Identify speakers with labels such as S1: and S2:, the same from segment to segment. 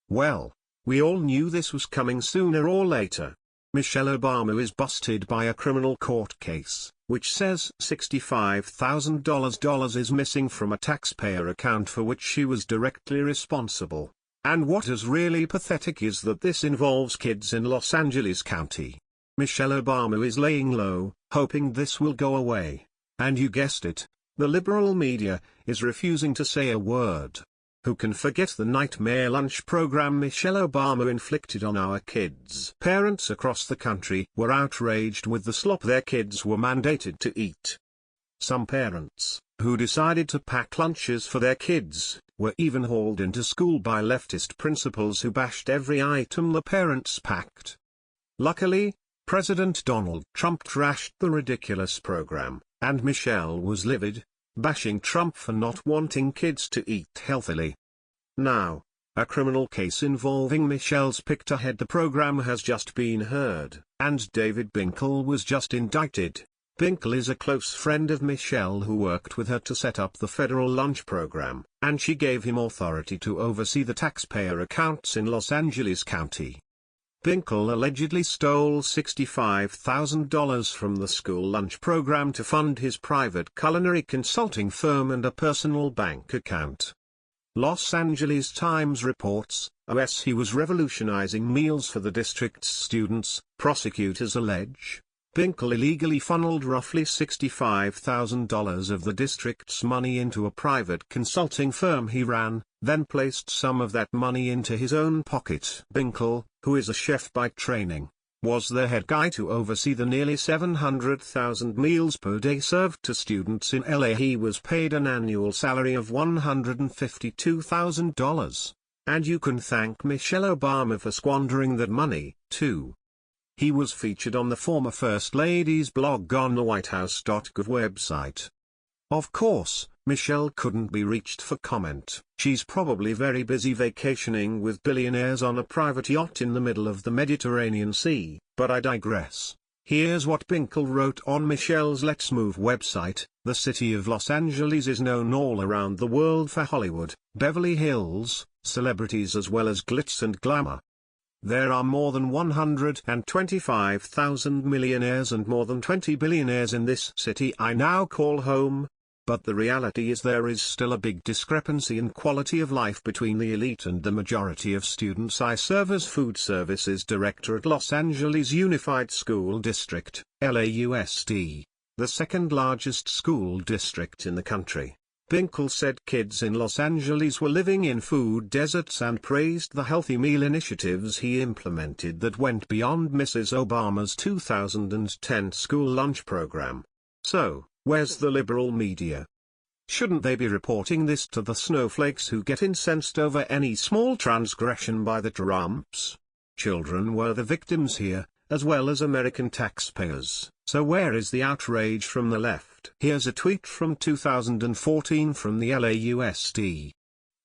S1: Well, we all knew this was coming sooner or later. Michelle Obama is busted by a criminal court case, which says $65,000 is missing from a taxpayer account for which she was directly responsible. And what is really pathetic is that this involves kids in Los Angeles County. Michelle Obama is laying low, hoping this will go away. And you guessed it, the liberal media is refusing to say a word. Who can forget the nightmare lunch program Michelle Obama inflicted on our kids? Parents across the country were outraged with the slop their kids were mandated to eat. Some parents, who decided to pack lunches for their kids, were even hauled into school by leftist principals who bashed every item the parents packed. Luckily, President Donald Trump trashed the ridiculous program, and Michelle was livid, bashing Trump for not wanting kids to eat healthily. Now, a criminal case involving Michelle's picked ahead. The program has just been heard, and David Binkle was just indicted. Binkle is a close friend of Michelle who worked with her to set up the federal lunch program, and she gave him authority to oversee the taxpayer accounts in Los Angeles County. Binkle allegedly stole $65,000 from the school lunch program to fund his private culinary consulting firm and a personal bank account. Los Angeles Times reports, he was revolutionizing meals for the district's students, prosecutors allege. Binkle illegally funneled roughly $65,000 of the district's money into a private consulting firm he ran, then placed some of that money into his own pocket. Binkle, who is a chef by training, was the head guy to oversee the nearly 700,000 meals per day served to students in LA. He was paid an annual salary of $152,000. And you can thank Michelle Obama for squandering that money, too. He was featured on the former First Lady's blog on the WhiteHouse.gov website. Of course, Michelle couldn't be reached for comment. She's probably very busy vacationing with billionaires on a private yacht in the middle of the Mediterranean Sea, but I digress. Here's what Binkle wrote on Michelle's Let's Move website. The city of Los Angeles is known all around the world for Hollywood, Beverly Hills, celebrities as well as glitz and glamour. There are more than 125,000 millionaires and more than 20 billionaires in this city I now call home. But the reality is there is still a big discrepancy in quality of life between the elite and the majority of students. I serve as food services director at Los Angeles Unified School District, LAUSD, the second largest school district in the country. Binkle said kids in Los Angeles were living in food deserts and praised the healthy meal initiatives he implemented that went beyond Mrs. Obama's 2010 school lunch program. So, where's the liberal media? Shouldn't they be reporting this to the snowflakes who get incensed over any small transgression by the Trumps? Children were the victims here, as well as American taxpayers. So where is the outrage from the left? Here's a tweet from 2014 from the LAUSD.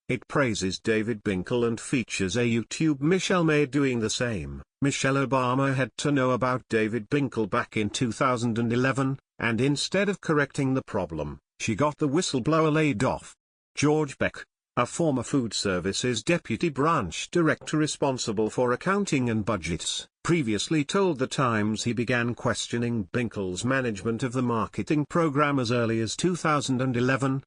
S1: It praises David Binkle and features a YouTube Michelle made doing the same. Michelle Obama had to know about David Binkle back in 2011, and instead of correcting the problem, she got the whistleblower laid off. George Beck, a former food services deputy branch director responsible for accounting and budgets, previously told The Times he began questioning Binkle's management of the marketing program as early as 2011.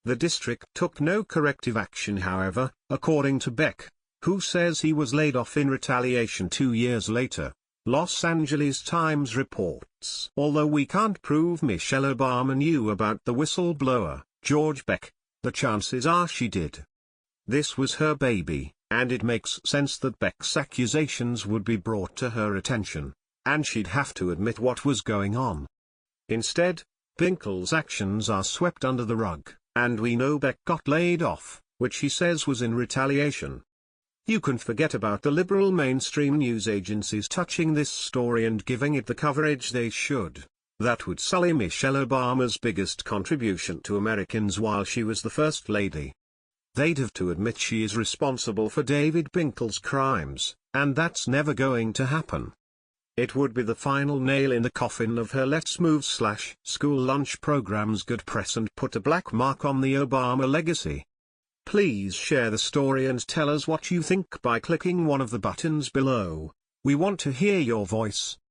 S1: The district took no corrective action, however, according to Beck, who says he was laid off in retaliation 2 years later. Los Angeles Times reports. Although we can't prove Michelle Obama knew about the whistleblower, George Beck, the chances are she did. This was her baby, and it makes sense that Beck's accusations would be brought to her attention, and she'd have to admit what was going on. Instead, Binkle's actions are swept under the rug, and we know Beck got laid off, which he says was in retaliation. You can forget about the liberal mainstream news agencies touching this story and giving it the coverage they should. That would sully Michelle Obama's biggest contribution to Americans while she was the First Lady. They'd have to admit she is responsible for David Binkle's crimes, and that's never going to happen. It would be the final nail in the coffin of her Let's Move / school lunch program's good press and put a black mark on the Obama legacy. Please share the story and tell us what you think by clicking one of the buttons below. We want to hear your voice.